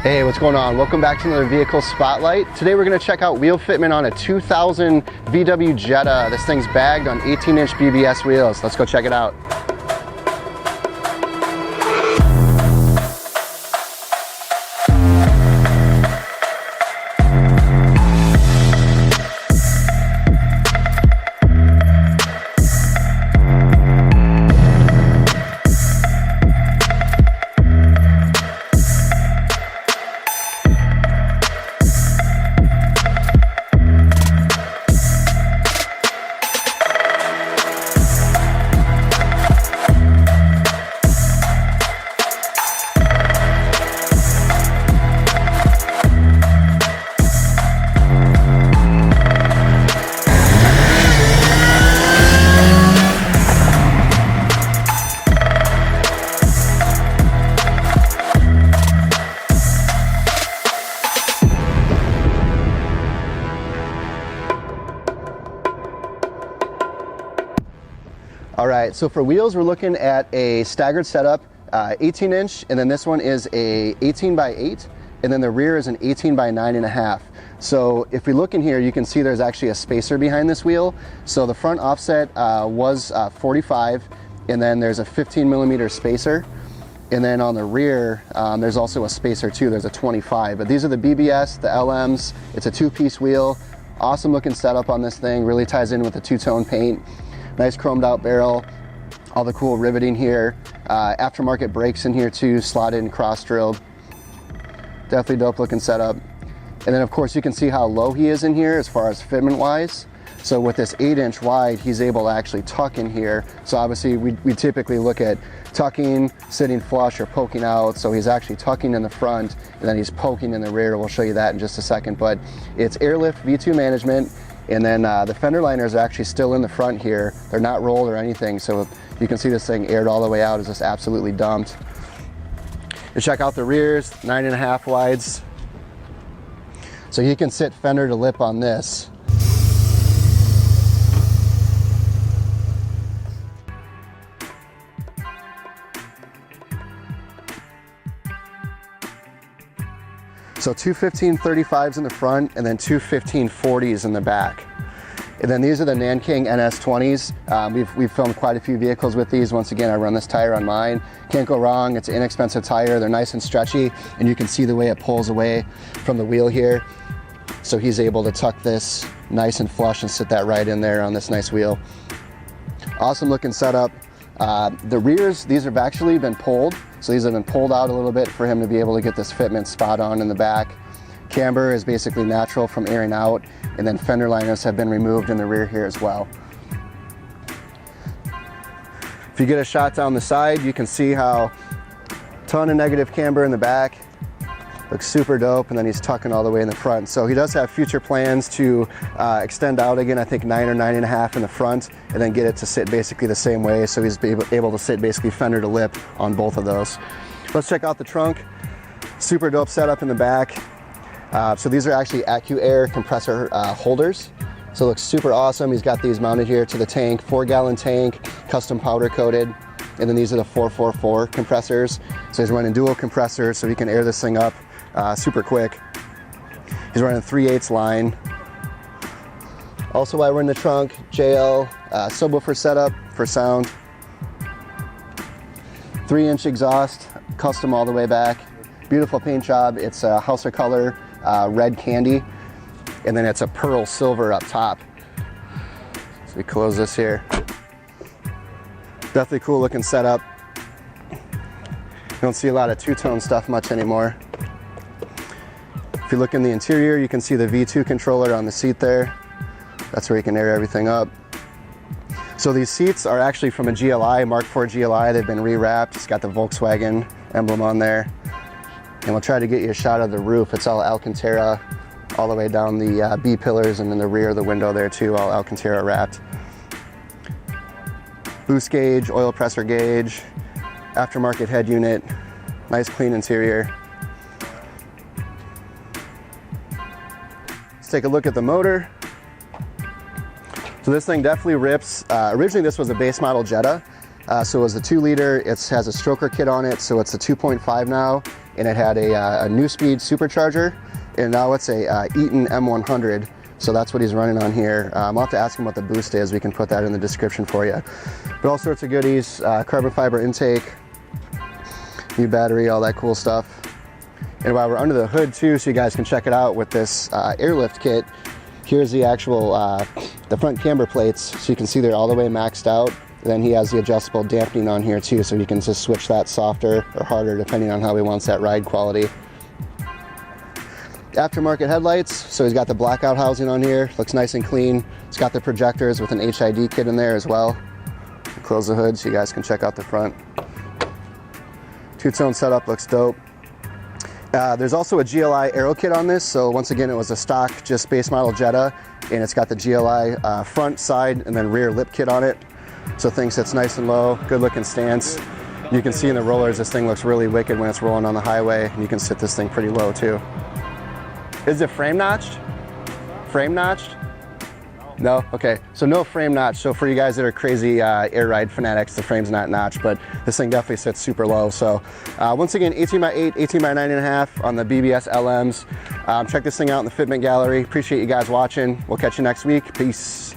Hey, what's going on? Welcome back to another vehicle spotlight. Today we're going to check out wheel fitment on a 2000 VW Jetta. This thing's bagged on 18-inch BBS wheels. Let's go check it out. All right, so for wheels, we're looking at a staggered setup, 18-inch, and then this one is a 18 by 8, and then the rear is an 18 by 9.5. So if we look in here, you can see there's actually a spacer behind this wheel. So the front offset was 45, and then there's a 15mm spacer. And then on the rear, there's also a spacer too, there's a 25. But these are the BBS, the LMs, it's a two-piece wheel. Awesome looking setup on this thing, really ties in with the two-tone paint. Nice chromed out barrel, all the cool riveting here. Aftermarket brakes in here too, slotted and cross drilled. Definitely dope looking setup. And then of course you can see how low he is in here as far as fitment wise. So with this 8-inch wide, he's able to actually tuck in here. So obviously we typically look at tucking, sitting flush, or poking out. So he's actually tucking in the front and then he's poking in the rear. We'll show you that in just a second, but it's Airlift V2 management. And then the fender liners are actually still in the front here. They're not rolled or anything, so you can see this thing aired all the way out. It's just absolutely dumped. You check out the rears, 9.5 wides. So you can sit fender to lip on this. So two 1535s in the front and then two 1540s in the back. And then these are the Nankang NS20s. We've filmed quite a few vehicles with these. Once again, I run this tire on mine. Can't go wrong, it's an inexpensive tire. They're nice and stretchy, and you can see the way it pulls away from the wheel here. So he's able to tuck this nice and flush and sit that right in there on this nice wheel. Awesome looking setup. The rears, these have actually been pulled. So these have been pulled out a little bit for him to be able to get this fitment spot on in the back. Camber is basically natural from airing out, and then fender liners have been removed in the rear here as well. If you get a shot down the side, you can see how ton of negative camber in the back. Looks super dope, and then he's tucking all the way in the front. So he does have future plans to extend out again, I think 9 or 9.5 in the front, and then get it to sit basically the same way. So he's able to sit basically fender to lip on both of those. Let's check out the trunk. Super dope setup in the back. So these are actually AccuAir compressor holders. So it looks super awesome. He's got these mounted here to the tank, 4-gallon tank, custom powder coated. And then these are the 444 compressors. So he's running dual compressors so he can air this thing up super quick. He's running 3/8 line. Also while we're in the trunk, JL subwoofer setup for sound. 3-inch exhaust, custom all the way back. Beautiful paint job. It's a House of Color red candy, and then it's a pearl silver up top. So we close this here. Definitely cool looking setup. You don't see a lot of two-tone stuff much anymore. If you look in the interior, you can see the V2 controller on the seat there. That's where you can air everything up. So these seats are actually from a GLI, Mark 4 GLI. They've been rewrapped. It's got the Volkswagen emblem on there. And we'll try to get you a shot of the roof. It's all Alcantara all the way down the B pillars, and in the rear of the window there too, all Alcantara wrapped. Boost gauge, oil pressure gauge, aftermarket head unit, nice clean interior. Let's take a look at the motor. So this thing definitely rips. Originally this was a base model Jetta, so it was a 2-liter. It has a stroker kit on it, so it's a 2.5 now. and it had a new speed supercharger, and now it's a Eaton M100. So that's what he's running on here. I'll have to ask him what the boost is. We can put that in the description for you. But all sorts of goodies, carbon fiber intake, new battery, all that cool stuff. And while we're under the hood too, so you guys can check it out with this Airlift Kit, here's the actual, the front camber plates. So you can see they're all the way maxed out. And then he has the adjustable dampening on here too, so you can just switch that softer or harder depending on how he wants that ride quality. Aftermarket headlights, so he's got the blackout housing on here, looks nice and clean. It's got the projectors with an HID kit in there as well. Close the hood so you guys can check out the front. Two-tone setup, looks dope. There's also a GLI Aero Kit on this, so once again it was a stock just base model Jetta, and it's got the GLI front, side, and then rear lip kit on it. So things sits nice and low, good looking stance. You can see in the rollers this thing looks really wicked when it's rolling on the highway, and you can sit this thing pretty low too. Is it frame notched? Frame notched? No? Okay, so no frame notch. So for you guys that are crazy air ride fanatics, the frame's not notched, but this thing definitely sits super low. So once again, 18x8, 18x9.5 on the BBS LMs. Check this thing out in the Fitment gallery. Appreciate you guys watching. We'll catch you next week. Peace.